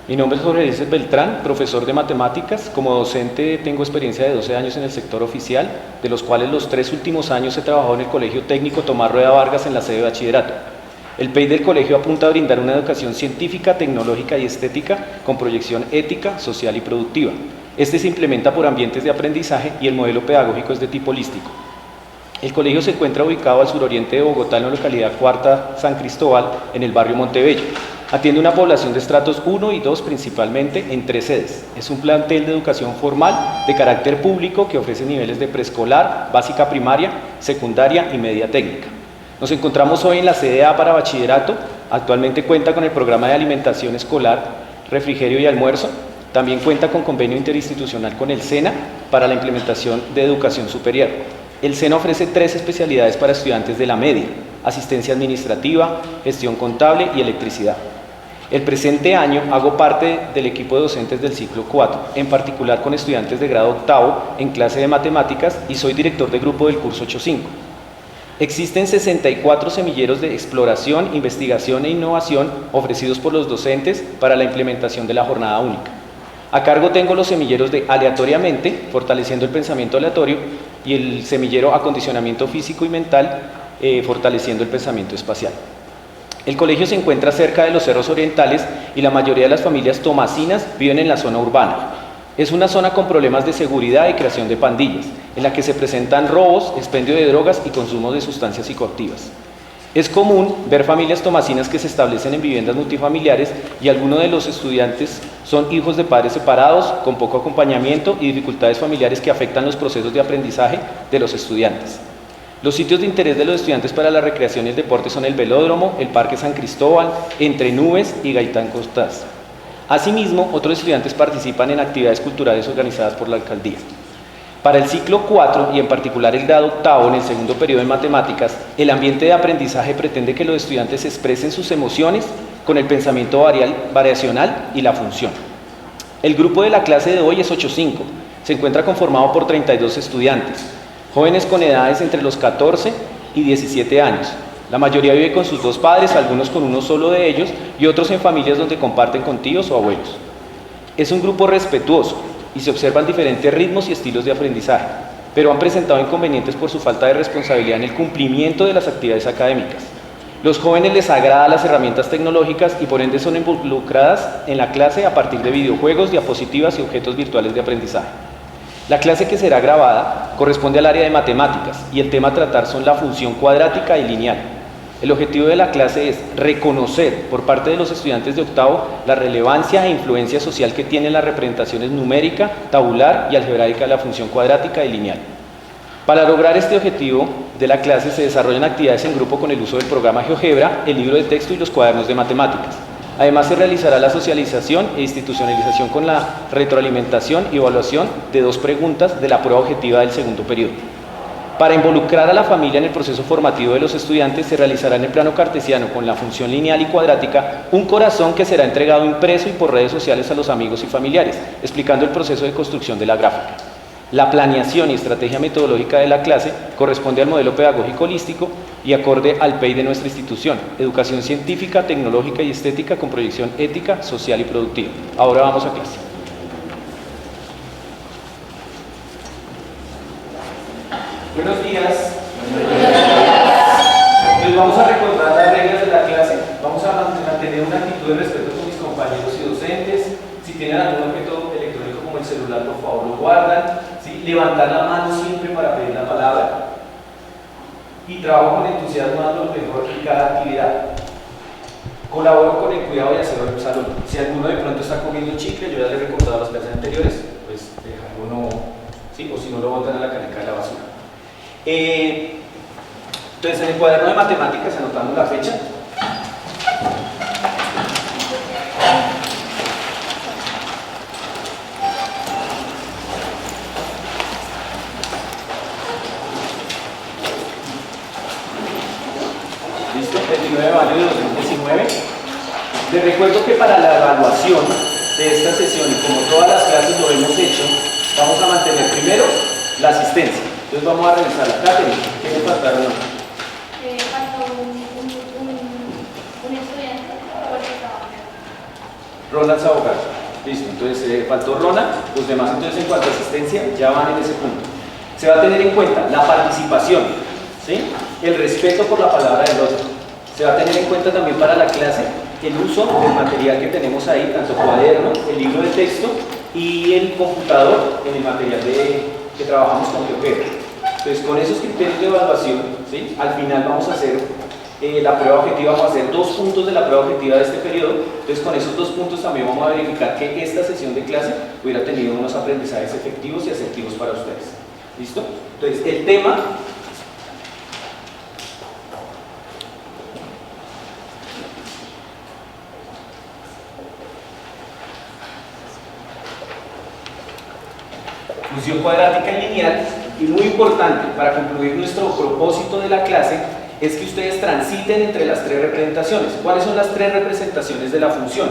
Mi nombre es Jorge Eliezer Beltrán, profesor de matemáticas. Como docente tengo experiencia de 12 años en el sector oficial, de los cuales los 3 últimos años he trabajado en el Colegio Técnico Tomás Rueda Vargas en la sede de bachillerato. El PEI del colegio apunta a brindar una educación científica, tecnológica y estética con proyección ética, social y productiva. Este se implementa por ambientes de aprendizaje y el modelo pedagógico es de tipo holístico. El colegio se encuentra ubicado al suroriente de Bogotá, en la localidad Cuarta San Cristóbal, en el barrio Montebello. Atiende una población de estratos 1 y 2 principalmente en 3 sedes. Es un plantel de educación formal de carácter público que ofrece niveles de preescolar, básica primaria, secundaria y media técnica. Nos encontramos hoy en la sede A para bachillerato. Actualmente cuenta con el programa de alimentación escolar, refrigerio y almuerzo. También cuenta con convenio interinstitucional con el SENA para la implementación de educación superior. El SENA ofrece 3 especialidades para estudiantes de la media: asistencia administrativa, gestión contable y electricidad. El presente año hago parte del equipo de docentes del ciclo 4, en particular con estudiantes de grado octavo en clase de matemáticas, y soy director de grupo del curso 8.5. Existen 64 semilleros de exploración, investigación e innovación ofrecidos por los docentes para la implementación de la jornada única. A cargo tengo los semilleros de aleatoriamente, fortaleciendo el pensamiento aleatorio, y el semillero acondicionamiento físico y mental, fortaleciendo el pensamiento espacial. El colegio se encuentra cerca de los cerros orientales y la mayoría de las familias tomasinas viven en la zona urbana. Es una zona con problemas de seguridad y creación de pandillas, en la que se presentan robos, expendio de drogas y consumo de sustancias psicoactivas. Es común ver familias tomasinas que se establecen en viviendas multifamiliares y algunos de los estudiantes son hijos de padres separados, con poco acompañamiento y dificultades familiares que afectan los procesos de aprendizaje de los estudiantes. Los sitios de interés de los estudiantes para la recreación y el deporte son el velódromo, el Parque San Cristóbal, Entre Nubes y Gaitán Costas. Asimismo, otros estudiantes participan en actividades culturales organizadas por la alcaldía. Para el ciclo 4, y en particular el grado octavo en el segundo periodo de matemáticas, el ambiente de aprendizaje pretende que los estudiantes expresen sus emociones con el pensamiento variacional y la función. El grupo de la clase de hoy es 8.5, se encuentra conformado por 32 estudiantes, jóvenes con edades entre los 14 y 17 años. La mayoría vive con sus 2 padres, algunos con uno solo de ellos y otros en familias donde comparten con tíos o abuelos. Es un grupo respetuoso y se observan diferentes ritmos y estilos de aprendizaje, pero han presentado inconvenientes por su falta de responsabilidad en el cumplimiento de las actividades académicas. Los jóvenes les agradan las herramientas tecnológicas y por ende son involucradas en la clase a partir de videojuegos, diapositivas y objetos virtuales de aprendizaje. La clase que será grabada corresponde al área de matemáticas y el tema a tratar son la función cuadrática y lineal. El objetivo de la clase es reconocer por parte de los estudiantes de octavo la relevancia e influencia social que tienen las representaciones numérica, tabular y algebraica de la función cuadrática y lineal. Para lograr este objetivo de la clase se desarrollan actividades en grupo con el uso del programa GeoGebra, el libro de texto y los cuadernos de matemáticas. Además se realizará la socialización e institucionalización con la retroalimentación y evaluación de 2 preguntas de la prueba objetiva del segundo periodo. Para involucrar a la familia en el proceso formativo de los estudiantes se realizará en el plano cartesiano con la función lineal y cuadrática un corazón que será entregado impreso y por redes sociales a los amigos y familiares, explicando el proceso de construcción de la gráfica. La planeación y estrategia metodológica de la clase corresponde al modelo pedagógico holístico y acorde al PEI de nuestra institución: educación científica, tecnológica y estética con proyección ética, social y productiva. Ahora vamos a clase. Buenos días. Entonces vamos a recordar las reglas de la clase. Vamos a mantener una actitud de respeto con mis compañeros y docentes. Si tienen algún objeto electrónico como el celular, por favor lo guardan. ¿Sí? Levantar la mano siempre para pedir la palabra. Y trabajo con entusiasmo dando lo mejor en cada actividad. Colaboro con el cuidado y aseo del salón. Si alguno de pronto está comiendo chicle, yo ya les he recordado las clases anteriores, pues dejarlo, ¿sí? O si no lo botan a la caneca de la basura. Entonces en el cuaderno de matemáticas anotamos la fecha. ¿Listo? 29 de mayo de 2019. Les recuerdo que para la evaluación de esta sesión, y como todas las clases lo hemos hecho, vamos a mantener primero la asistencia. Entonces vamos a revisar la Catherine. ¿Qué me faltaron? Faltó un estudiante, Roberto Caballero. Ronald Sabogal. Listo, entonces faltó Ronald, los demás entonces en cuanto a asistencia ya van en ese punto. Se va a tener en cuenta la participación, ¿sí? El respeto por la palabra del otro. Se va a tener en cuenta también para la clase el uso del material que tenemos ahí, tanto cuaderno, el libro de texto y el computador en el material que trabajamos con GeoGebra. Entonces, con esos criterios de evaluación, ¿sí? Al final vamos a hacer la prueba objetiva, vamos a hacer 2 puntos de la prueba objetiva de este periodo. Entonces, con esos 2 puntos también vamos a verificar que esta sesión de clase hubiera tenido unos aprendizajes efectivos y asertivos para ustedes. ¿Listo? Entonces, el tema... función cuadrática y lineal, y muy importante para concluir nuestro propósito de la clase es que ustedes transiten entre las 3 representaciones. ¿Cuáles son las 3 representaciones de la función?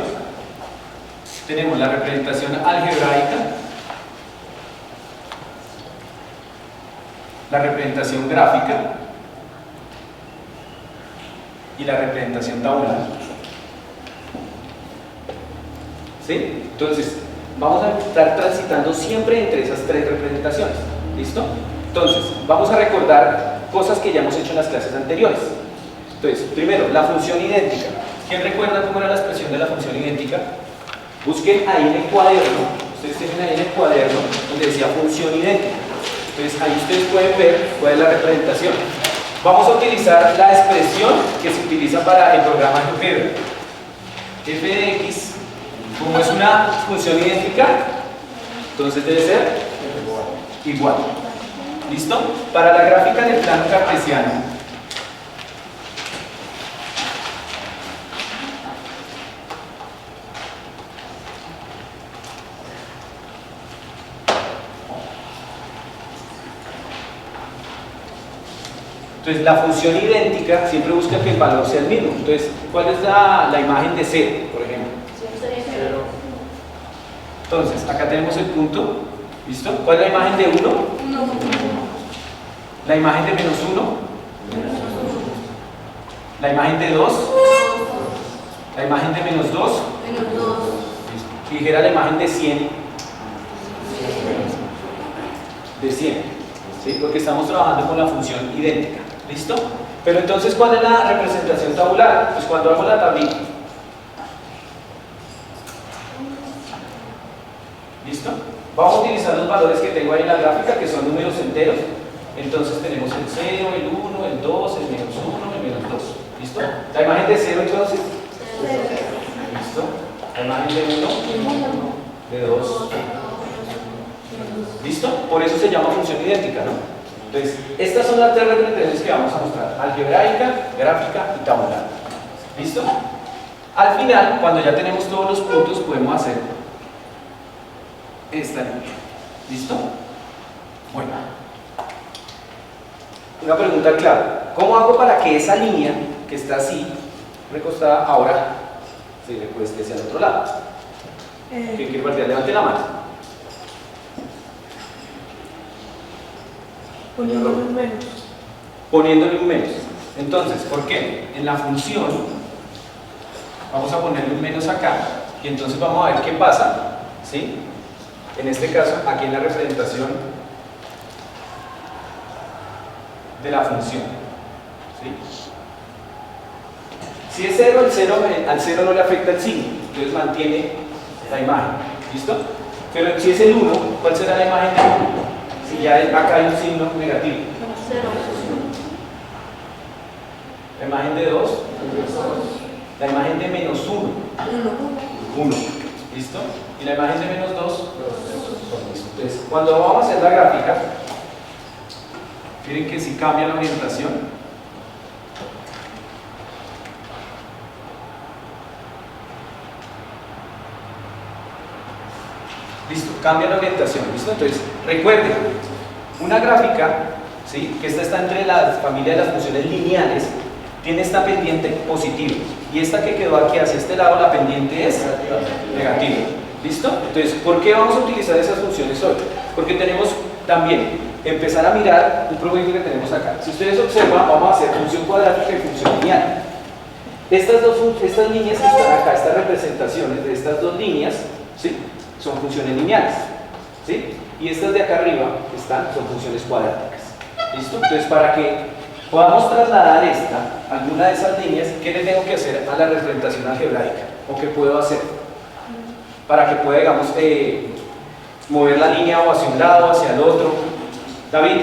Tenemos la representación algebraica, la representación gráfica y la representación tabular. ¿Sí? Entonces, vamos a estar transitando siempre entre esas 3 representaciones. ¿Listo? Entonces, vamos a recordar cosas que ya hemos hecho en las clases anteriores. Entonces, primero, la función idéntica. ¿Quién recuerda cómo era la expresión de la función idéntica? Busquen ahí en el cuaderno, ustedes tienen ahí en el cuaderno donde decía función idéntica. Entonces, ahí ustedes pueden ver cuál es la representación. Vamos a utilizar la expresión que se utiliza para el programa GeoGebra. F de X, como es una función idéntica, entonces debe ser igual. ¿Listo? Para la gráfica en el plano cartesiano, entonces la función idéntica siempre busca que el valor sea el mismo. Entonces, ¿cuál es la imagen de 0, por ejemplo? Entonces, acá tenemos el punto. ¿Listo? ¿Cuál es la imagen de 1? La imagen de menos 1. La imagen de 2. La imagen de menos 2. Y dijera la imagen de 100. De 100. ¿Sí? Porque estamos trabajando con la función idéntica. ¿Listo? Pero entonces, ¿cuál es la representación tabular? Pues cuando hago la tablita. ¿Listo? Vamos a utilizar los valores que tengo ahí en la gráfica, que son números enteros. Entonces tenemos el 0, el 1, el 2, el menos 1, el menos 2. ¿Listo? La imagen de 0 entonces. ¿Listo? La imagen de 1, de 2. ¿Listo? Por eso se llama función idéntica, ¿no? Entonces, estas son las 3 representaciones que vamos a mostrar: algebraica, gráfica y tabular. ¿Listo? Al final, cuando ya tenemos todos los puntos, podemos hacer esta línea. ¿Listo? Bueno. Una pregunta clave: ¿cómo hago para que esa línea que está así, recostada, ahora se recueste hacia el otro lado? ¿Quién quiere partir? Levante la mano. Poniéndole un menos. Poniéndole un menos. Entonces, ¿por qué? En la función vamos a ponerle un menos acá y entonces vamos a ver qué pasa, ¿sí? En este caso, aquí en la representación de la función, ¿sí? Si es 0, al 0 no le afecta el signo, entonces mantiene la imagen. ¿Listo? Pero si es el 1, ¿cuál será la imagen de 1? Si ya acá hay un signo negativo. La imagen de 2. La imagen de menos 1. 1. ¿Listo? Y la imagen de menos 2. Entonces, cuando vamos a hacer la gráfica, miren que si cambia la orientación. Listo, cambia la orientación. ¿Listo? Entonces, recuerden, una gráfica, ¿sí?, que esta está entre la familia de las funciones lineales, tiene esta pendiente positiva. Y esta que quedó aquí hacia este lado, la pendiente es negativa. ¿Listo? Entonces, ¿por qué vamos a utilizar esas funciones hoy? Porque tenemos también empezar a mirar un proyecto que tenemos acá. Si ustedes observan, vamos a hacer función cuadrática y función lineal. Estas líneas que están acá, estas representaciones de estas dos líneas, ¿sí? Son funciones lineales, ¿sí? Y estas de acá arriba son funciones cuadráticas. ¿Listo? Entonces, para que podamos trasladar alguna de esas líneas, ¿qué le tengo que hacer a la representación algebraica? ¿O qué puedo hacer? Para que pueda, digamos, mover la línea o hacia un lado o hacia el otro. David.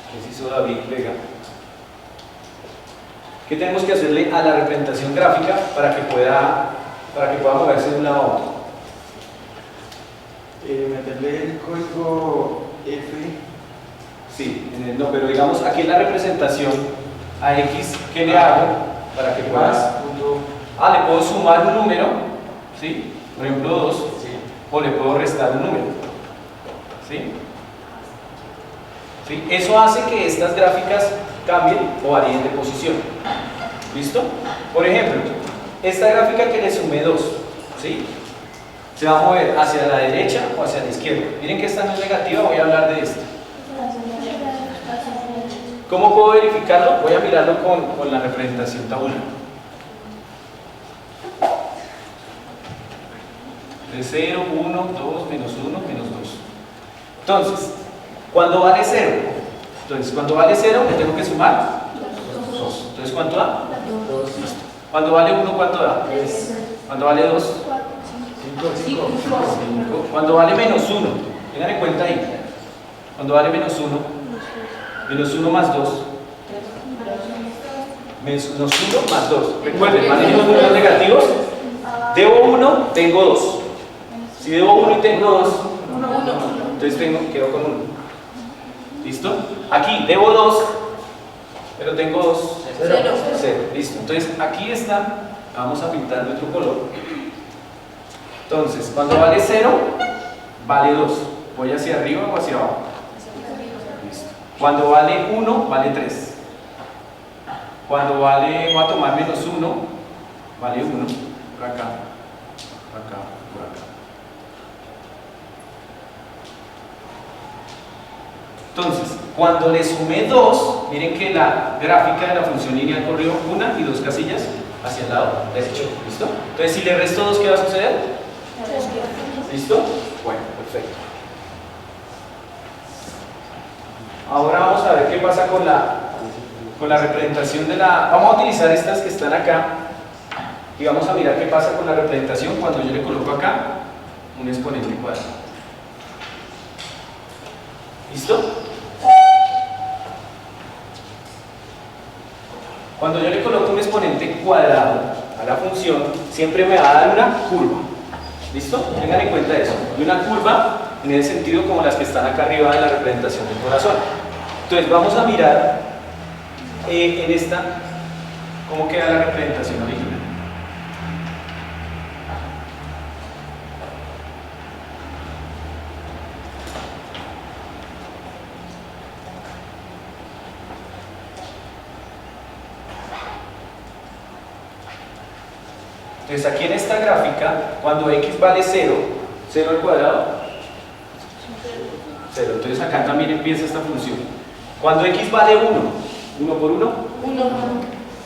¿Qué hizo David Vega? ¿Qué tenemos que hacerle a la representación gráfica para que pueda moverse de un lado a otro? Meterle el código F. Sí, no, pero digamos aquí en la representación a X, ¿qué le hago para que pueda? Le puedo sumar un número, ¿sí? Por ejemplo 2, ¿sí? O le puedo restar un número, ¿sí? ¿Sí? Eso hace que estas gráficas cambien o varíen de posición. ¿Listo? Por ejemplo, esta gráfica que le sumé 2, ¿sí? Se va a mover hacia la derecha o hacia la izquierda. Miren que esta no es negativa, voy a hablar de esta. ¿Cómo puedo verificarlo? Voy a mirarlo con la representación tabular. De 0, 1, 2, menos 1, menos 2. Entonces, cuando vale 0, le tengo que sumar 2. Entonces, ¿cuánto da? 2. Cuando vale 1, ¿cuánto da? 3. Cuando vale 2, 5. 5. Cuando vale menos 1, tengan en cuenta ahí. Cuando vale menos 1, menos 1 más 2. Menos 1 más 2. Recuerden, manejen los números negativos. Debo 1, tengo 2. Si debo 1 y tengo 2, entonces quedo con 1. ¿Listo? Aquí debo 2, pero tengo 2. 0. Listo. Entonces aquí está. Vamos a pintar nuestro color. Entonces, cuando vale 0, vale 2. ¿Voy hacia arriba o hacia abajo? Listo. Cuando vale 1, vale 3. Cuando voy a tomar menos 1, vale 1. Por acá, por acá, por acá. Entonces, cuando le sumé 2, miren que la gráfica de la función lineal corrió 1 y 2 casillas hacia el lado derecho. ¿Listo? Entonces, si le resto 2, ¿qué va a suceder? ¿Listo? Bueno, perfecto. Ahora vamos a ver qué pasa con la representación de la... Vamos a utilizar estas que están acá y vamos a mirar qué pasa con la representación cuando yo le coloco acá un exponente cuadrado. ¿Listo? Cuando yo le coloco un exponente cuadrado a la función, siempre me va a dar una curva. ¿Listo? Tengan en cuenta eso. Y una curva en el sentido como las que están acá arriba de la representación del corazón. Entonces vamos a mirar en esta cómo queda la representación original. Entonces aquí en esta gráfica, cuando x vale 0, 0 al cuadrado, 0. Entonces acá también empieza esta función. Cuando x vale 1, 1 por 1, 1.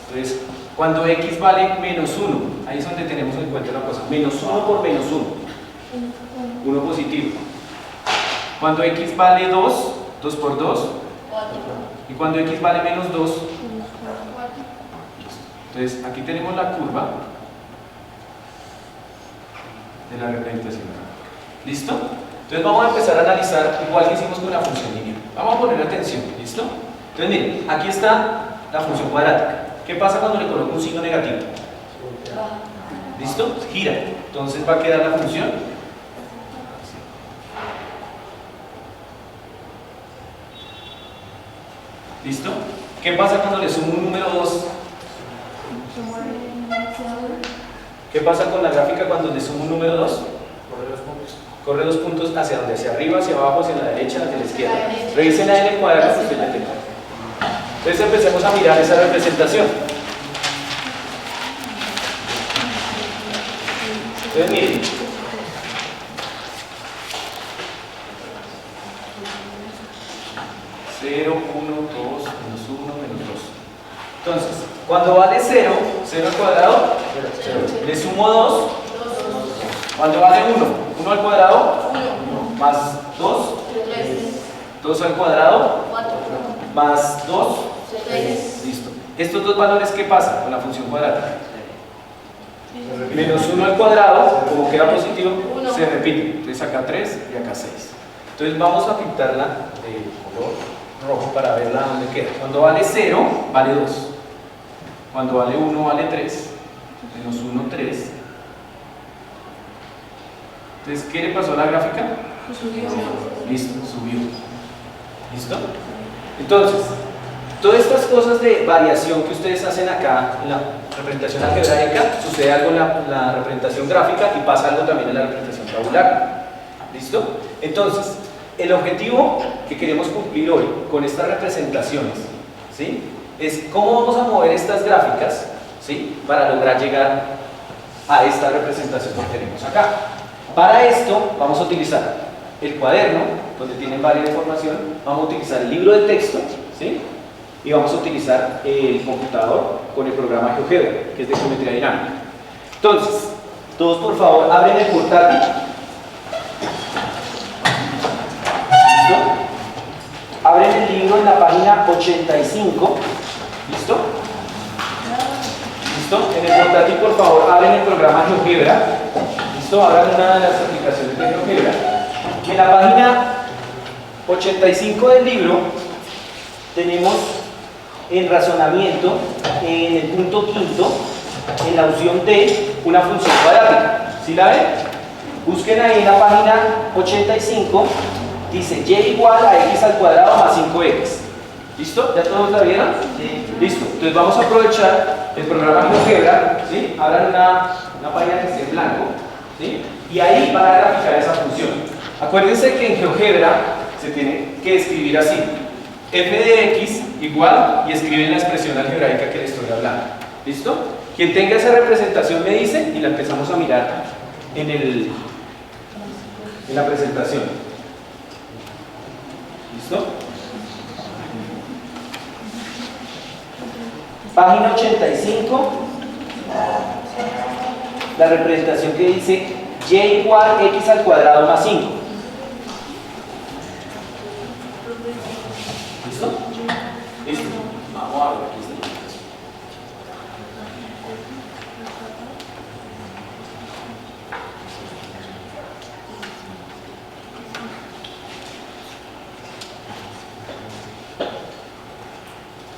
Entonces, cuando x vale menos 1, ahí es donde tenemos en cuenta una cosa, menos 1 por menos 1, 1 positivo. Cuando x vale 2, 2 por 2, 4. y cuando x vale menos 2, entonces aquí tenemos la curva de la representación. ¿Listo? Entonces vamos a empezar a analizar igual que hicimos con la función lineal. Vamos a poner atención, ¿listo? Entonces miren, aquí está la función cuadrática. ¿Qué pasa cuando le coloco un signo negativo? ¿Listo? Gira. Entonces va a quedar la función. ¿Listo? ¿Qué pasa cuando le sumo un número 2? ¿Qué pasa con la gráfica cuando le sumo un número 2? Corre 2 puntos. Corre 2 puntos hacia donde, hacia arriba, hacia abajo, hacia la derecha, hacia la izquierda. Revisen ahí en el cuaderno que usted ya tenga. Entonces empecemos a mirar esa representación. Entonces miren. 0, 1, 2, menos 1, menos 2. Entonces, cuando vale 0, 0 al cuadrado, 0. Le sumo 2. Cuando vale 1, 1 al cuadrado, más 2, 2 al cuadrado, más 2, listo. Estos dos valores, ¿qué pasa con la función cuadrática? Menos 1 al cuadrado, como queda positivo, se repite. Entonces acá 3 y acá 6. Entonces vamos a pintarla de color rojo para verla dónde queda. Cuando vale 0, vale 2. Cuando vale 1, vale 3. Menos 1, 3. Entonces, ¿qué le pasó a la gráfica? Listo, subió. ¿Listo? Entonces, todas estas cosas de variación que ustedes hacen acá en la representación algebraica, sucede algo en la representación gráfica y pasa algo también en la representación tabular. ¿Listo? Entonces, el objetivo que queremos cumplir hoy con estas representaciones, ¿sí?, es cómo vamos a mover estas gráficas, ¿sí?, para lograr llegar a esta representación que tenemos acá. Para esto vamos a utilizar el cuaderno, donde tienen varias información, vamos a utilizar el libro de texto, ¿sí?, y vamos a utilizar el computador con el programa GeoGebra, que es de geometría dinámica. Entonces, todos por favor abren el portátil. ¿Listo? Abren el libro en la página 85. ¿Listo? ¿Listo? En el portátil por favor abren el programa GeoGebra. ¿Listo? Abran una de las aplicaciones de GeoGebra. En la página 85 del libro tenemos en razonamiento, en el punto quinto, en la opción D, una función cuadrática. ¿Sí la ven? Busquen ahí en la página 85, dice y igual a x al cuadrado más 5x. ¿Listo? ¿Ya todos la vieron? Sí. Listo. Entonces vamos a aprovechar el programa GeoGebra, ¿sí? Abran una página que esté en blanco, ¿sí?, y ahí van a graficar esa función. Acuérdense que en GeoGebra se tiene que escribir así: f de x igual, y escriben la expresión algebraica que les estoy hablando. ¿Listo? Quien tenga esa representación me dice y la empezamos a mirar en la presentación. ¿Listo? Página 85, la representación que dice y igual x al cuadrado más 5. ¿Listo? Listo. Vamos a ver aquí.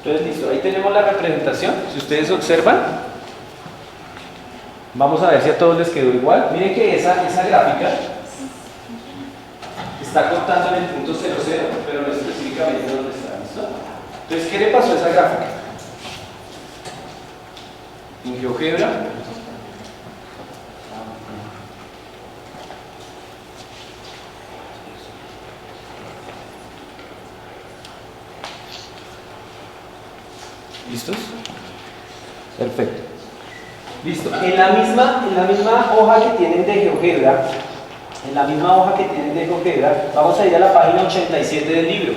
Entonces, listo. Ahí tenemos la representación. Si ustedes observan, vamos a ver si a todos les quedó igual. Miren que esa gráfica está contando en el punto 00, pero no específicamente dónde está. ¿Listo? Entonces, ¿qué le pasó a esa gráfica? En GeoGebra, ¿listos? Perfecto. Listo. En la misma hoja que tienen de GeoGebra, vamos a ir a la página 87 del libro.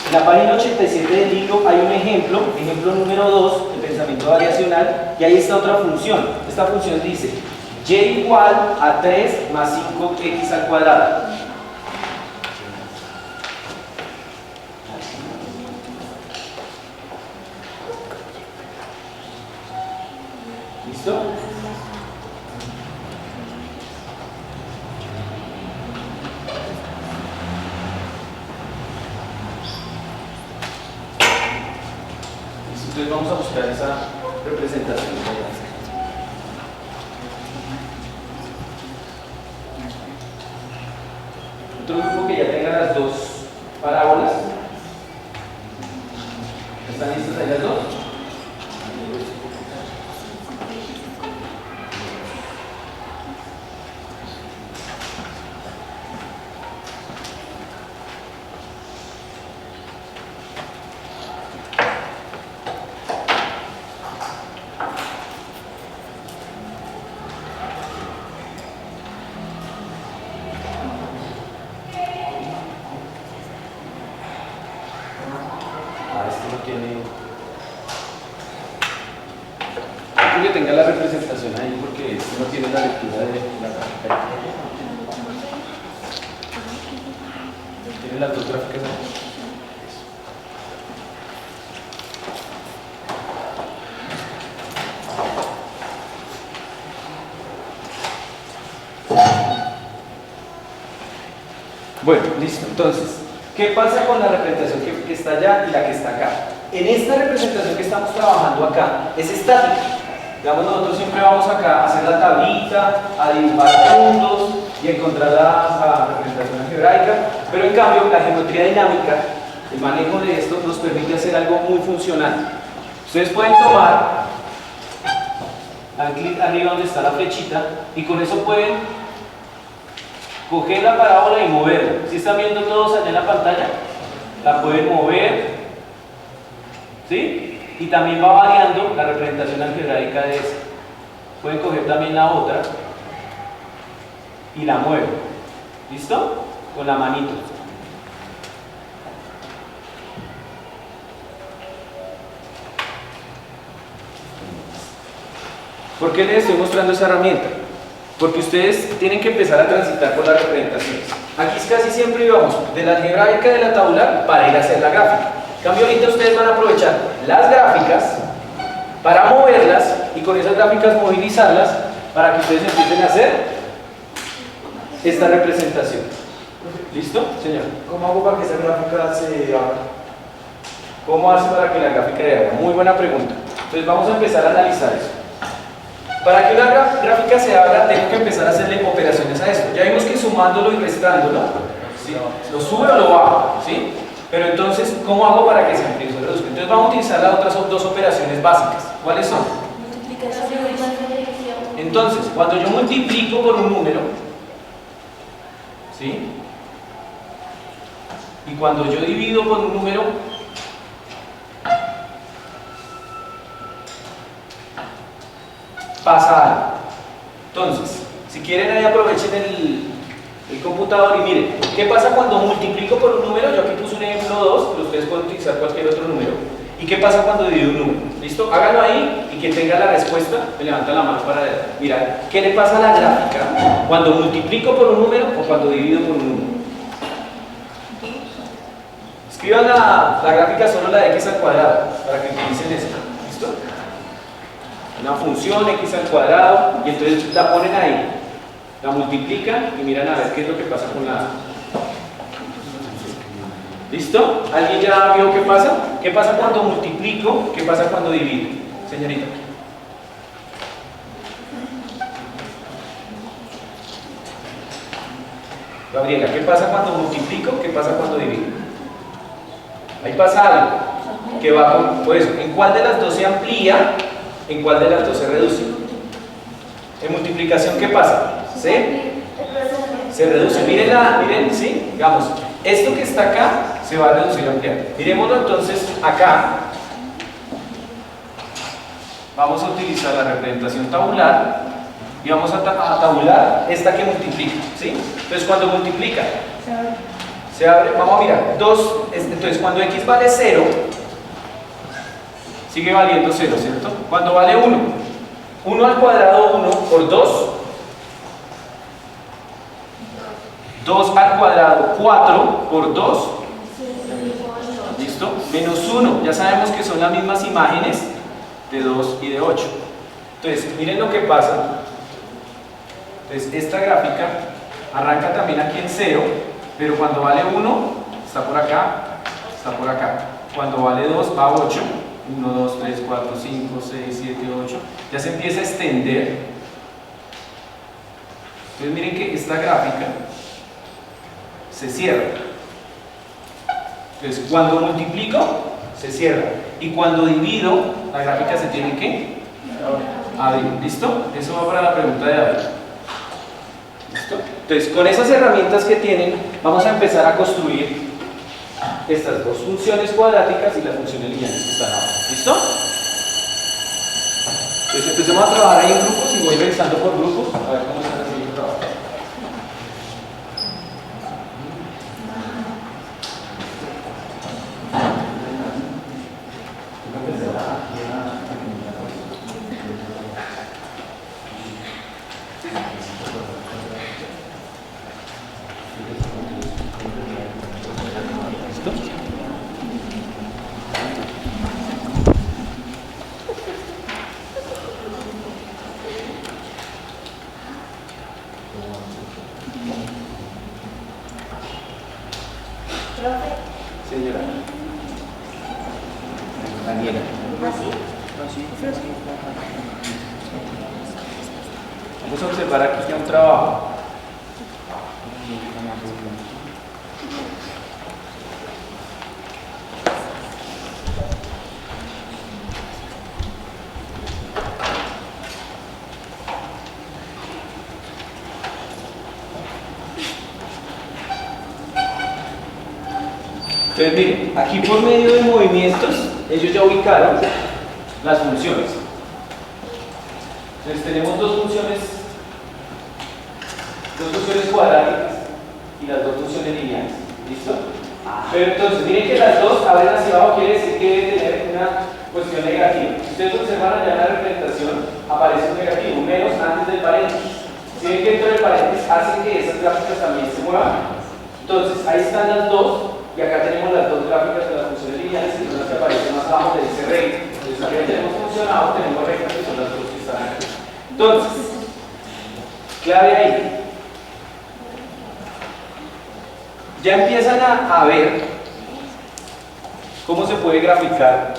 En la página 87 del libro hay un ejemplo número 2 de pensamiento variacional, y ahí está otra función. Esta función dice y igual a 3 más 5x al cuadrado. ¿Listo? Entonces vamos a buscar esa representación. Otro grupo que ya tenga las dos parábolas. ¿Están listas ahí las dos? de la gráfica. ¿Tienen las dos gráficas ahí? Bueno, listo. Entonces, ¿qué pasa con la representación que está allá y la que está acá? En esta representación que estamos trabajando acá es estática. Digamos, nosotros siempre vamos acá a hacer la tablita, a dibujar puntos y encontrar la representación algebraica, pero en cambio la geometría dinámica, el manejo de esto nos permite hacer algo muy funcional. Ustedes pueden tomar, dan clic arriba donde está la flechita y con eso pueden coger la parábola y moverla. ¿Sí están viendo todos allá en la pantalla? La pueden mover, ¿sí? Y también va variando la representación algebraica de esta. Pueden coger también la otra y la mueven. ¿Listo? Con la manito. ¿Por qué les estoy mostrando esa herramienta? Porque ustedes tienen que empezar a transitar por las representaciones. Aquí casi siempre íbamos de la algebraica de la tabular para ir a hacer la gráfica. En cambio, ahorita ustedes van a aprovechar las gráficas para moverlas y con esas gráficas movilizarlas para que ustedes empiecen a hacer esta representación. ¿Listo, señor? ¿Cómo hago para que esa gráfica se abra? ¿Cómo hace para que la gráfica se abra? Muy buena pregunta. Entonces vamos a empezar a analizar eso. Para que una gráfica se abra, tengo que empezar a hacerle operaciones a esto. Ya vimos que sumándolo y restándolo, ¿sí? Lo sube o lo baja, ¿sí? Pero entonces, ¿cómo hago para que se amplíe o se reduzca? Entonces vamos a utilizar las otras dos operaciones básicas. ¿Cuáles son? Entonces, cuando yo multiplico por un número, ¿sí? Y cuando yo divido por un número, pasa algo. Entonces, si quieren ahí aprovechen el computador y miren, ¿qué pasa cuando multiplico por un número? Yo aquí puse un ejemplo 2, pero ustedes pueden utilizar cualquier otro número. ¿Y qué pasa cuando divido un número? ¿Listo? Háganlo ahí y quien tenga la respuesta me levanta la mano para mirar qué le pasa a la gráfica cuando multiplico por un número o cuando divido por un número. Escriban la gráfica solo la de x al cuadrado para que utilicen esta. ¿Listo? Una función x al cuadrado y entonces la ponen ahí, la multiplican y miran a ver qué es lo que pasa con la... ¿Listo? ¿Alguien ya vio qué pasa? ¿Qué pasa cuando multiplico? ¿Qué pasa cuando divido? Señorita. Gabriela, ¿qué pasa cuando multiplico? ¿Qué pasa cuando divido? Ahí pasa algo que va con... Pues, ¿en cuál de las dos se amplía? ¿En cuál de las dos se reduce? En multiplicación, ¿qué pasa? Se reduce. Miren, ¿sí? Digamos, esto que está acá se va a reducir o ampliar. Miremoslo entonces acá. Vamos a utilizar la representación tabular y vamos a tabular esta que multiplica, ¿sí? Entonces, cuando multiplica, se abre, vamos a mirar, 2, entonces cuando x vale 0, sigue valiendo 0, ¿cierto? Cuando vale 1, 1 al cuadrado 1 por 2, 2 al cuadrado 4 por 2, ¿listo? Menos 1, ya sabemos que son las mismas imágenes de 2 y de 8. Entonces, miren lo que pasa. Entonces, esta gráfica arranca también aquí en 0, pero cuando vale 1, está por acá, está por acá. Cuando vale 2, va a 8. 1, 2, 3, 4, 5, 6, 7, 8. Ya se empieza a extender. Entonces, miren que esta gráfica se cierra. Entonces, cuando multiplico, se cierra. Y cuando divido, la gráfica se tiene que abrir. ¿Listo? Eso va para la pregunta de David. ¿Listo? Entonces, con esas herramientas que tienen, vamos a empezar a construir estas dos funciones cuadráticas y las funciones lineales que están abajo. ¿Listo? Entonces, empecemos a trabajar ahí en grupos y voy revisando por grupos a ver cómo están haciendo el trabajo. ¿Listo? Profe, Señora. Daniela. ¿así? Vamos a observar aquí un trabajo. Entonces miren, aquí por medio de movimientos, ellos ya ubicaron las funciones. Entonces tenemos dos funciones cuadráticas y las dos funciones lineales. ¿Listo? Pero entonces, miren que las dos abren hacia abajo, quiere decir que debe tener una cuestión negativa. Si ustedes observan allá en la representación, aparece un negativo, un menos antes del paréntesis. Si ven que dentro del paréntesis hacen que esas gráficas también se muevan. Entonces, ahí están las dos, y acá tenemos las dos gráficas de las funciones lineales, que son las que aparecen más abajo de ese recto. Entonces, aquí ya tenemos funcionado, tenemos rectas que son las dos que están aquí. Entonces, clave ahí. Ya empiezan a ver cómo se puede graficar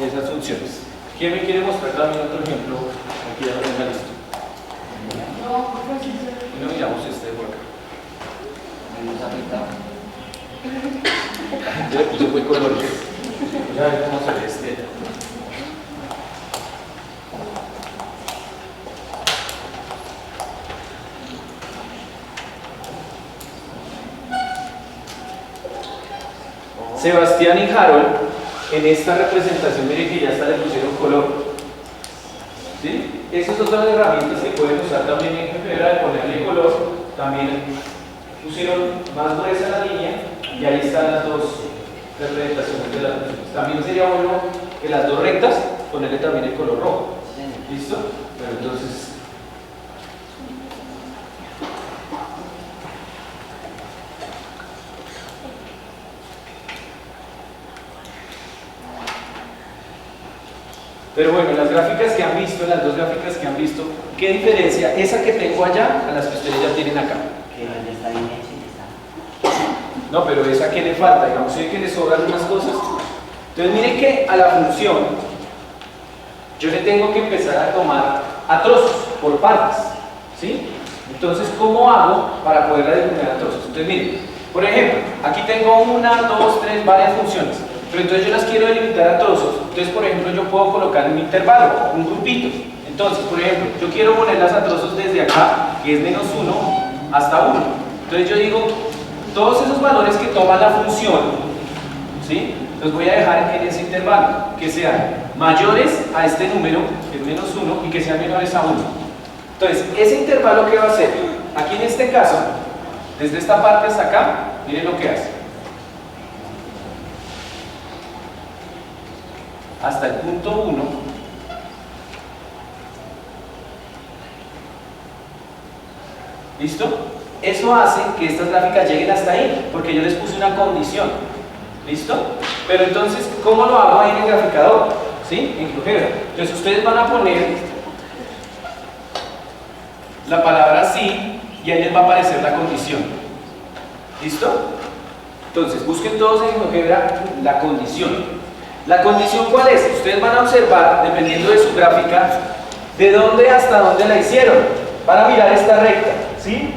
esas funciones. ¿Quién me quiere mostrar también otro ejemplo? Aquí ya lo tengo listo. Y no miramos este de por acá. Yo le puse muy colores. Ya ver cómo se ve este. Sebastián y Harold, en esta representación, miren que ya hasta le pusieron color. ¿Sí? Esas son las herramientas que pueden usar también en GeoGebra de ponerle color. También pusieron más gruesa la línea y ahí están las dos representaciones de las funciones. También sería bueno que las dos rectas ponerle también el color rojo. ¿Listo? Pero entonces. Pero bueno, las gráficas que han visto, las dos gráficas que han visto, ¿qué diferencia esa que tengo allá a las que ustedes ya tienen acá? Que ya está bien hecho y ya está. No, pero esa que le falta, digamos, sé que le sobran unas cosas. Entonces miren que a la función yo le tengo que empezar a tomar a trozos, por partes, ¿sí? Entonces, ¿cómo hago para poderla determinar a trozos? Entonces miren, por ejemplo, aquí tengo una, dos, tres, varias funciones. Pero entonces yo las quiero delimitar a trozos. Entonces, por ejemplo, yo puedo colocar un intervalo, un grupito. Entonces, por ejemplo, yo quiero ponerlas a trozos desde acá, que es menos 1, hasta 1. Entonces yo digo, todos esos valores que toma la función, ¿sí? Los voy a dejar en ese intervalo, que sean mayores a este número, que es menos 1, y que sean menores a 1. Entonces, ese intervalo, ¿qué va a hacer? Aquí en este caso, desde esta parte hasta acá, miren lo que hace. Hasta el punto 1, ¿listo? Eso hace que estas gráficas lleguen hasta ahí, porque yo les puse una condición, ¿listo? Pero entonces, ¿cómo lo hago ahí en el graficador? ¿Sí? En GeoGebra. Entonces ustedes van a poner la palabra sí y ahí les va a aparecer la condición, ¿listo? Entonces, busquen todos en GeoGebra la condición. ¿La condición cuál es? Ustedes van a observar, dependiendo de su gráfica, de dónde hasta dónde la hicieron. Van a mirar esta recta, ¿sí?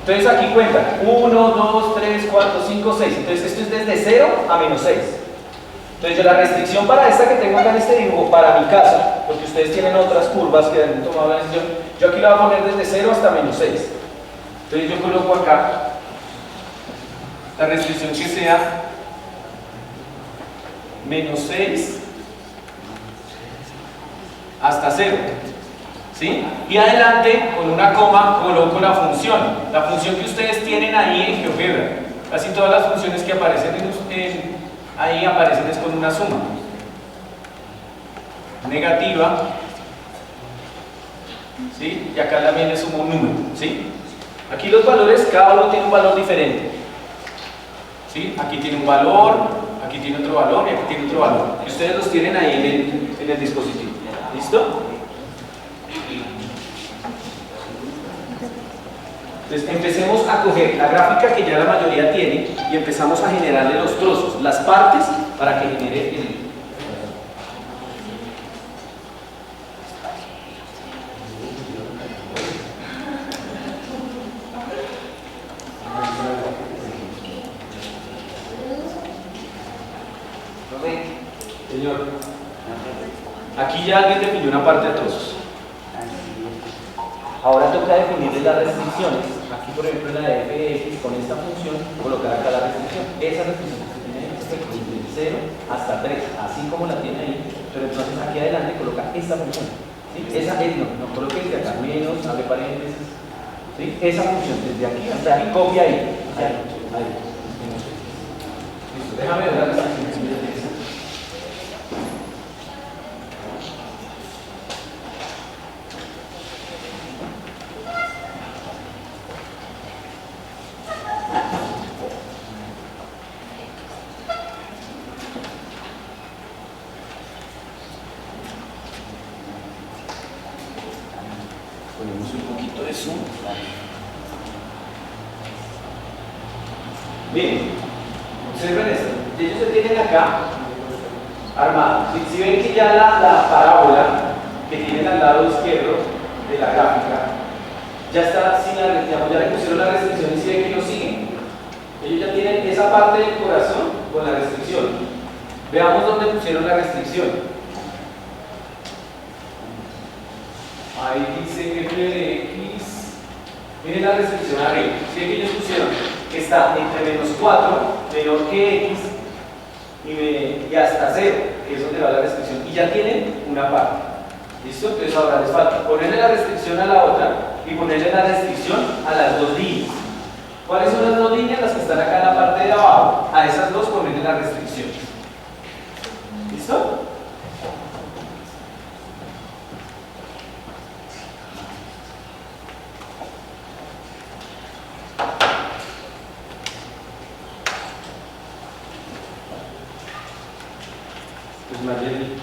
Entonces aquí cuentan 1, 2, 3, 4, 5, 6. Entonces esto es desde 0 a menos 6. Entonces yo la restricción para esta que tengo acá en este dibujo, para mi caso, porque ustedes tienen otras curvas que han tomado la decisión, yo aquí la voy a poner desde 0 hasta menos 6. Entonces yo coloco acá la restricción que sea menos 6 hasta 0, ¿sí? Y adelante, con una coma, coloco la función que ustedes tienen ahí en GeoGebra. Casi todas las funciones que aparecen ahí aparecen es con una suma negativa ¿sí? Y acá también le sumo un número, ¿sí? Aquí los valores, cada uno tiene un valor diferente, ¿sí? Aquí tiene un valor, aquí tiene otro valor y aquí tiene otro valor. Y ustedes los tienen ahí en el dispositivo. ¿Listo? Entonces empecemos a coger la gráfica que ya la mayoría tiene y empezamos a generarle los trozos, las partes, para que genere el... Señor, aquí ya alguien definió una parte de trozos. Ahora toca definirle las restricciones. Aquí, por ejemplo, en la de fx, con esta función, colocar acá la restricción. Esa restricción que tiene en este de 0 hasta 3, así como la tiene ahí, pero entonces aquí adelante coloca esta función. ¿Sí? Esa es, no coloque desde acá, menos, abre paréntesis. ¿Sí? Esa función, desde aquí hasta aquí, copia ahí. Ahí. Listo, déjame ver la restricción. Ponemos un poquito de zoom. Bien, observen esto. Ellos se tienen acá armado. Si ven que ya la parábola que tienen al lado izquierdo de la gráfica ya está sin la restricción, ya le pusieron la restricción y si ven que lo siguen. Ellos ya tienen esa parte del corazón con la restricción. Veamos dónde pusieron la restricción. Ahí dice f de x, miren la restricción arriba, si que ellos pusieron que está entre menos 4, menor que x y hasta 0, que es donde va la restricción, y ya tienen una parte. ¿Listo? Entonces ahora les falta ponerle la restricción a la otra y ponerle la restricción a las dos líneas. ¿Cuáles son las dos líneas? Las que están acá en la parte de abajo. A esas dos ponerle la restricción. ¿Listo? Pues Mayeli,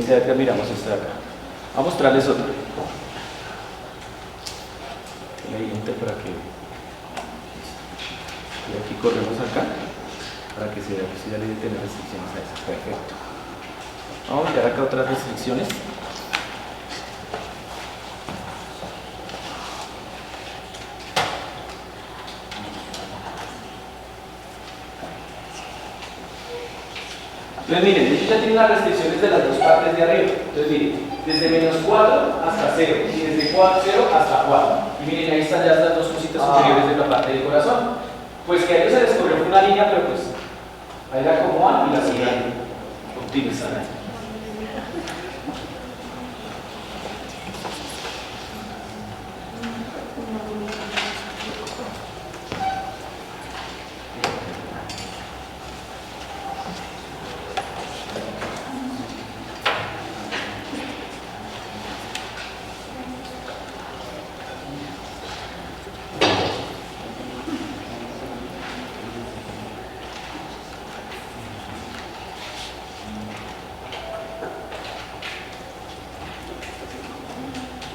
acá miramos esta de acá. Vamos a mostrarles otra. Para que... Y aquí corremos acá para que se vea que ya le debe tener restricciones a eso. Perfecto. Vamos a ver acá otras restricciones. Entonces miren, ellos ya tienen las restricciones de las dos partes de arriba. Entonces miren, desde menos 4 hasta 0 y desde 0 hasta 4. Y miren, ahí están ya estas dos cositas superiores de la parte del corazón. Pues que a ellos se les corrió una línea, pero pues ahí la acomodan y la siguen optimizando.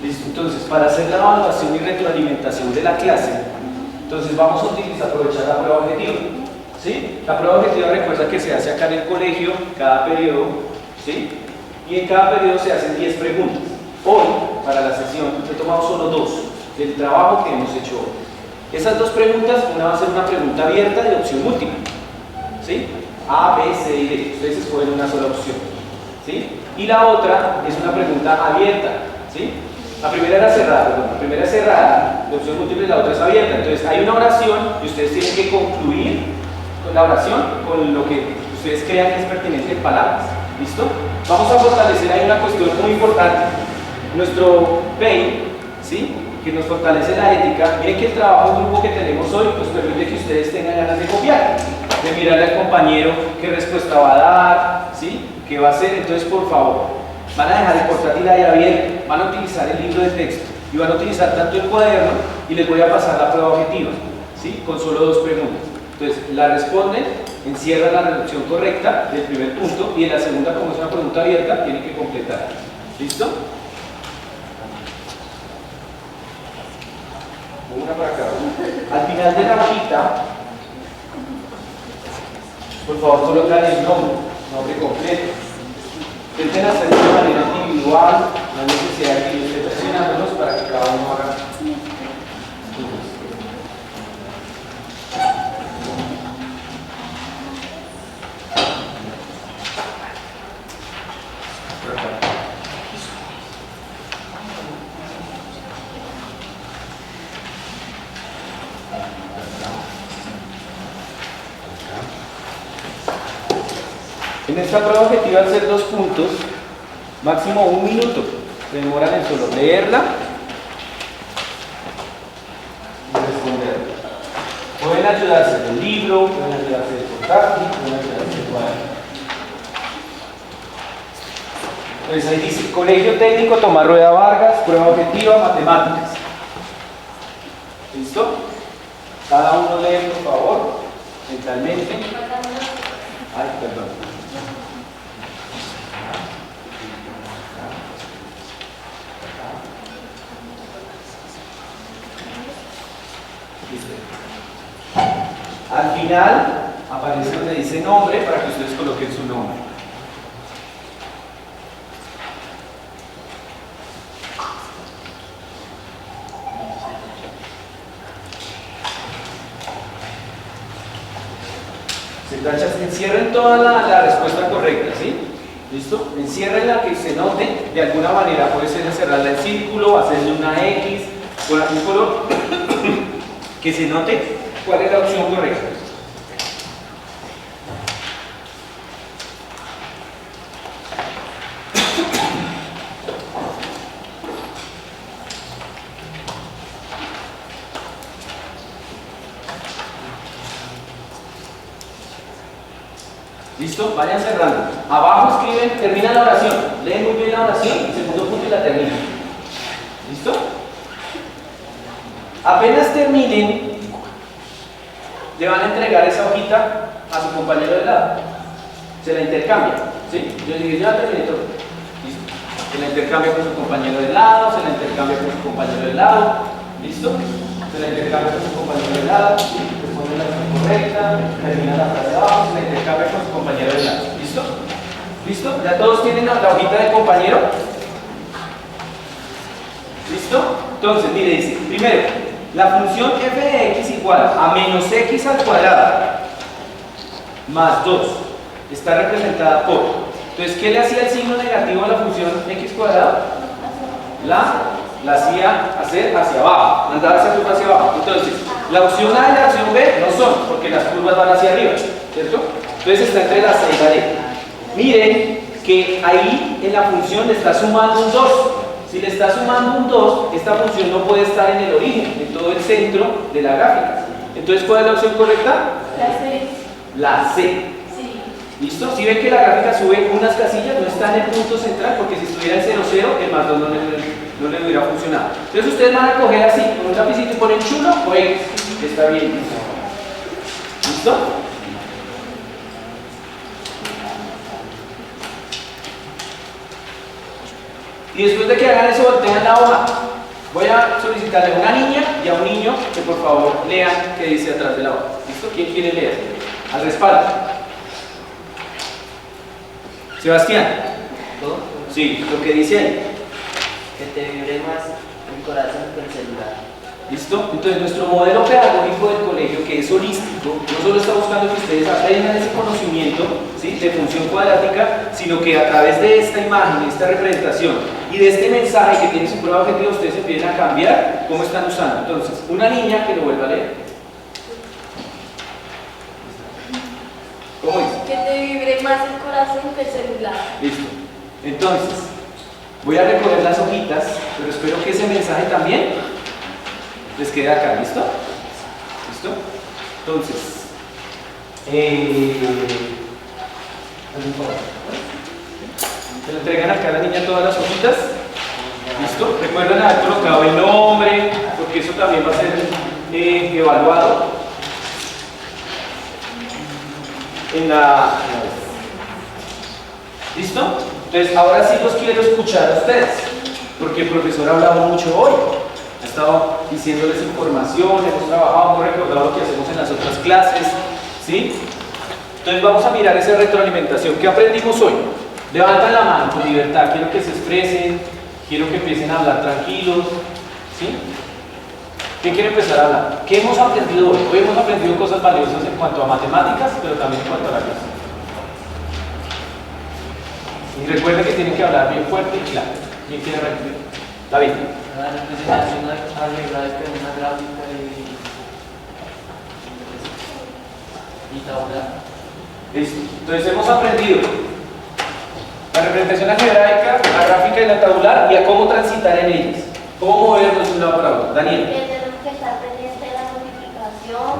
Listo, entonces para hacer la evaluación y retroalimentación de la clase, entonces vamos a aprovechar la prueba objetiva. ¿Sí? La prueba objetiva recuerda que se hace acá en el colegio, cada periodo, ¿sí? Y en cada periodo se hacen 10 preguntas. Hoy, para la sesión, he tomado solo 2 del trabajo que hemos hecho hoy. Esas 2 preguntas, una va a ser una pregunta abierta de opción múltiple, ¿sí? A, B, C y D. Ustedes escogen una sola opción, ¿sí? Y la otra es una pregunta abierta, ¿sí? La primera era cerrada, perdón. La primera es cerrada, la opción múltiple y la otra es abierta. Entonces hay una oración y ustedes tienen que concluir con la oración con lo que ustedes crean que es pertinente en palabras. ¿Listo? Vamos a fortalecer ahí una cuestión muy importante. Nuestro PEI, ¿sí?, que nos fortalece la ética. Miren que el trabajo en grupo que tenemos hoy pues permite que ustedes tengan ganas de copiar, de mirarle al compañero qué respuesta va a dar, ¿sí?, qué va a hacer. Entonces, por favor, van a dejar el portátil ahí abierto, van a utilizar el libro de texto y van a utilizar tanto el cuaderno y les voy a pasar la prueba objetiva, ¿sí?, con solo 2 preguntas. Entonces, la responden, encierran la reducción correcta del primer punto y en la segunda, como es una pregunta abierta, tienen que completar. ¿Listo? Una para cada uno. Al final de la hojita, por favor, colocan el nombre completo. Intenten hacerlo de manera individual, no hay necesidad de que yo esté presionándolos para que cada uno haga. En esta prueba objetiva, al ser 2 puntos, máximo 1 minuto, se demoran en solo leerla y responderla. Pueden ayudarse del libro, pueden ayudarse del portátil, pueden ayudarse del cuaderno. Entonces ahí dice, Colegio Técnico Tomás Rueda Vargas, prueba objetiva, matemáticas. ¿Listo? Cada uno lee, por favor, mentalmente. Ay, perdón. Al final aparece donde dice nombre para que ustedes coloquen su nombre. Encierren toda la respuesta correcta, ¿sí? ¿Listo? Encierren la que se note de alguna manera, puede ser encerrarla en círculo, hacerle una X con algún color que se note cuál es la opción correcta. ¿Listo? Vayan cerrando. Abajo escriben, termina la oración. Leen muy bien la oración, el segundo punto y la terminan. ¿Listo? Apenas terminen, le van a entregar esa hojita a su compañero de lado. Se la intercambia. ¿Sí? Yo le digo, ya terminé todo. ¿Listo? Se la intercambia con su compañero de lado, se la intercambia con su compañero de lado. ¿Listo? Se la intercambia con su compañero de lado. ¿Sí? Responde la opción correcta, termina la frase de abajo, se la intercambia con su compañero de lado. ¿Listo? ¿Listo? ¿Ya todos tienen la hojita del compañero? ¿Listo? Entonces, mire, dice, primero, la función f de x igual a menos x al cuadrado más 2 está representada por. Entonces, ¿qué le hacía el signo negativo a la función x cuadrado? La hacía hacer hacia abajo, mandar esa curva hacia abajo. Entonces, la opción A y la opción B no son, porque las curvas van hacia arriba, ¿cierto? Entonces está entre la C y la D. Miren que ahí en la función le está sumando un 2. Si le está sumando un 2, esta función no puede estar en el origen, en todo el centro de la gráfica. Entonces, ¿cuál es la opción correcta? La C. La C. Sí. ¿Listo? Si ven que la gráfica sube unas casillas, no está en el punto central, porque si estuviera en 0, 0, el más 2 no le hubiera funcionado. Entonces ustedes van a coger así, con un lapicito y ponen chulo o X, que está bien. ¿Listo? Y después de que hagan eso, voltean la hoja. Voy a solicitarle a una niña y a un niño que por favor lean qué dice atrás de la hoja. ¿Listo? ¿Quién quiere leer? Al respaldo. Sebastián. ¿Todo? Sí, lo que dice ahí. Que te vibre más el corazón que el celular. ¿Listo? Entonces nuestro modelo pedagógico del colegio, que es holístico, no solo está buscando que ustedes aprendan ese conocimiento, ¿sí?, de función cuadrática, sino que a través de esta imagen, esta representación Y de este mensaje que tiene su prueba objetiva, ustedes empiezan a cambiar cómo están usando. Entonces, una niña que lo vuelva a leer. ¿Cómo dice? Que te vibre más el corazón que el celular. Listo. Entonces, voy a recoger las hojitas, pero espero que ese mensaje también les quede acá. ¿Listo? ¿Listo? Entonces, se le entregan acá a la niña todas las hojitas. ¿Listo? Recuerden haber colocado el nombre, porque eso también va a ser evaluado en la... ¿Listo? Entonces, ahora sí los quiero escuchar a ustedes, porque el profesor ha hablado mucho hoy. Ha estado diciéndoles información, hemos trabajado, hemos recordado lo que hacemos en las otras clases, ¿sí? Entonces vamos a mirar esa retroalimentación. ¿Qué aprendimos hoy? Levantan la mano con libertad, quiero que se expresen, quiero que empiecen a hablar tranquilos, ¿sí? ¿Quién quiere empezar a hablar? ¿Qué hemos aprendido hoy? Hoy hemos aprendido cosas valiosas en cuanto a matemáticas, pero también en cuanto a la clase. Y recuerden que tienen que hablar bien fuerte y claro. ¿Quién quiere repetir? David. La representación algebraica en una gráfica y tabular. Listo. Entonces hemos aprendido la representación algebraica, la gráfica y la tabular y a cómo transitar en ellas. Cómo movernos de un lado para otro. Daniel. Que tenemos que estar pendientes de la multiplicación,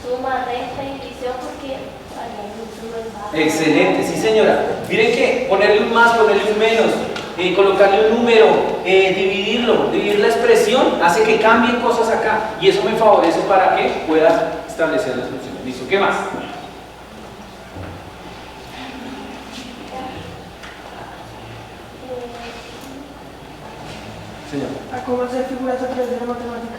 suma, resta y división porque hay mucho más. Excelente, sí señora. Miren que ponerle un más, ponerle un menos, colocarle un número, dividir la expresión, hace que cambien cosas acá. Y eso me favorece para que pueda establecer las funciones. ¿Listo? ¿Qué más? Señor. ¿A cómo hacer figuras a través de la matemática?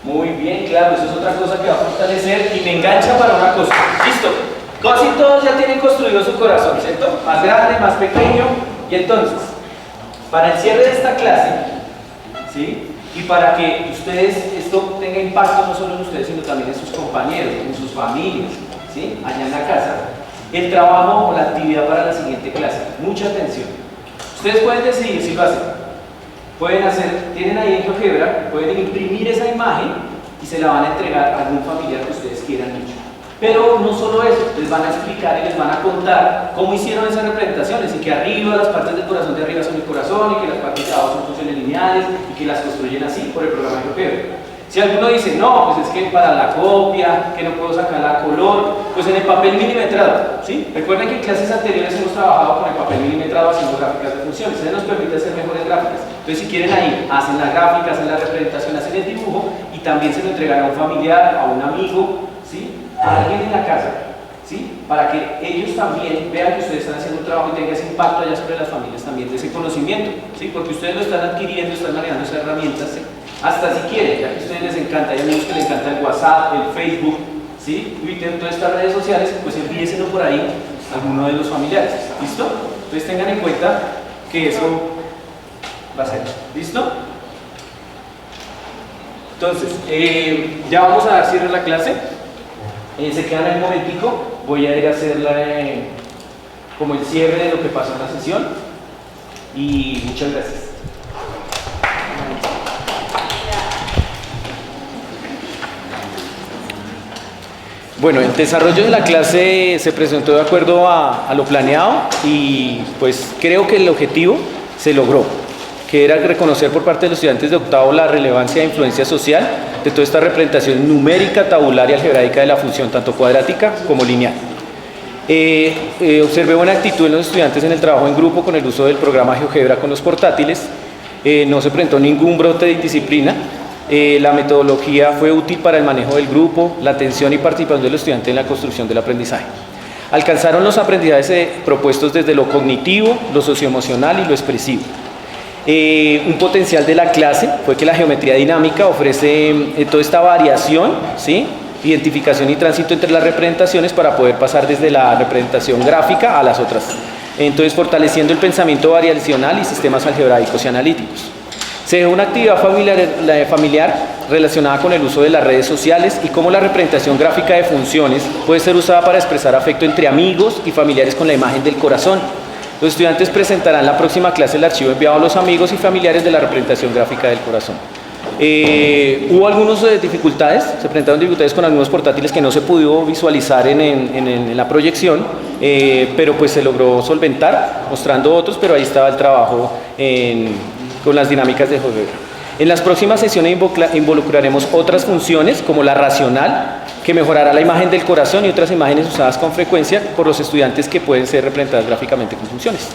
Muy bien, claro, eso es otra cosa que va a fortalecer y me engancha para una cosa. Listo, casi todos ya tienen construido su corazón, ¿cierto? Más grande, más pequeño. Y entonces, para el cierre de esta clase, ¿sí? Y para que ustedes, esto tenga impacto no solo en ustedes, sino también en sus compañeros, en sus familias, ¿sí? Allá en la casa, el trabajo o la actividad para la siguiente clase. Mucha atención. Ustedes pueden decidir si lo hacen. Pueden hacer, tienen ahí en GeoGebra, pueden imprimir esa imagen y se la van a entregar a algún familiar que ustedes quieran mucho. Pero no solo eso, les van a explicar y les van a contar cómo hicieron esas representaciones y que arriba, las partes del corazón de arriba son el corazón y que las partes de abajo son funciones lineales y que las construyen así por el programa de GeoGebra. Si alguno dice, no, pues es que para la copia, que no puedo sacarla a color, pues en el papel milimetrado, ¿sí? Recuerden que en clases anteriores hemos trabajado con el papel milimetrado haciendo gráficas de funciones, eso nos permite hacer mejores gráficas. Entonces, si quieren ahí, hacen la gráfica, hacen la representación, hacen el dibujo y también se lo entregan a un familiar, a un amigo, ¿sí? A alguien en la casa, ¿sí? Para que ellos también vean que ustedes están haciendo un trabajo y tenga ese impacto allá sobre las familias también de ese conocimiento, ¿sí? Porque ustedes lo están adquiriendo, están manejando esas herramientas, ¿sí? Hasta si quieren, ya que a ustedes les encanta, hay amigos que les encanta el WhatsApp, el Facebook, ¿sí? Twitter, todas estas redes sociales, pues envíeselo por ahí a alguno de los familiares, ¿listo? Entonces tengan en cuenta que eso va a ser, ¿listo? Entonces, ya vamos a dar cierre a la clase, se quedan ahí un momentico, voy a ir a hacer como el cierre de lo que pasó en la sesión y muchas gracias. Bueno, el desarrollo de la clase se presentó de acuerdo a lo planeado y pues creo que el objetivo se logró, que era reconocer por parte de los estudiantes de octavo la relevancia e influencia social de toda esta representación numérica, tabular y algebraica de la función, tanto cuadrática como lineal. Observé buena actitud en los estudiantes en el trabajo en grupo con el uso del programa GeoGebra con los portátiles, no se presentó ningún brote de indisciplina. La metodología fue útil para el manejo del grupo, la atención y participación del estudiante en la construcción del aprendizaje. Alcanzaron los aprendizajes propuestos desde lo cognitivo, lo socioemocional y lo expresivo. Un potencial de la clase fue que la geometría dinámica ofrece toda esta variación, ¿sí? Identificación y tránsito entre las representaciones para poder pasar desde la representación gráfica a las otras. Entonces, fortaleciendo el pensamiento variacional y sistemas algebraicos y analíticos. Se dejó una actividad familiar relacionada con el uso de las redes sociales y cómo la representación gráfica de funciones puede ser usada para expresar afecto entre amigos y familiares con la imagen del corazón. Los estudiantes presentarán la próxima clase el archivo enviado a los amigos y familiares de la representación gráfica del corazón. Hubo algunas dificultades, se presentaron dificultades con algunos portátiles que no se pudo visualizar en la proyección, pero pues se logró solventar, mostrando otros, pero ahí estaba el trabajo con las dinámicas de juego. En las próximas sesiones involucraremos otras funciones, como la racional, que mejorará la imagen del corazón y otras imágenes usadas con frecuencia por los estudiantes que pueden ser representadas gráficamente con funciones.